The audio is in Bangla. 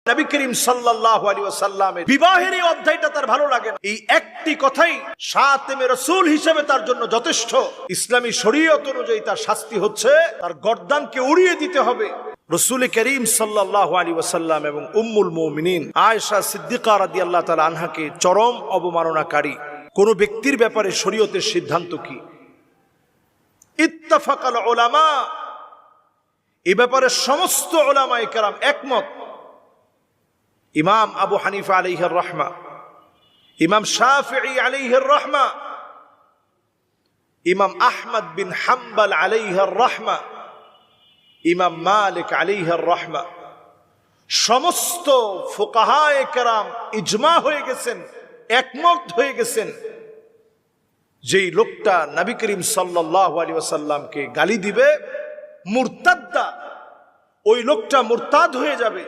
নবী করিম সাল্লাল্লাহু আলাইহি ওয়াসাল্লামের বিবাহের এই অধ্যায়টা তার ভালো লাগে না। এই একটি কথাই শাতিমে রাসূল হিসেবে তার জন্য যথেষ্ট। ইসলামী শরীয়ত অনুযায়ী তার শাস্তি হচ্ছে তার গর্দানকে উড়িয়ে দিতে হবে। রাসূল করিম সাল্লাল্লাহু আলাইহি ওয়াসাল্লাম এবং উম্মুল মুমিনিন আয়েশা সিদ্দিকা রাদিয়াল্লাহু তাআলা আনহাকে চরম অবমাননাকারী কোন ব্যক্তির ব্যাপারে শরীয়তের সিদ্ধান্ত কি? ইত্তাফাকাল উলামা, এই ব্যাপারে সমস্ত উলামায়ে কেরাম একমত। ইমাম আবু হানিফা আলাইহির রাহমা, ইমাম শাফিঈ আলাইহির রাহমা, ইমাম আহমদ বিন হাম্বল আলাইহির রাহমা, ইমাম মালিক আলাইহির রাহমা, সমস্ত ফুকাহায়ে কেরাম ইজমা হয়ে গেছেন, একমত হয়ে গেছেন, যেই লোকটা নবী করিম সাল্লাল্লাহু আলাইহি ওয়াসাল্লামকে গালি দিবে মুরতাদ্দা, ওই লোকটা মুরতাদ হয়ে যাবে।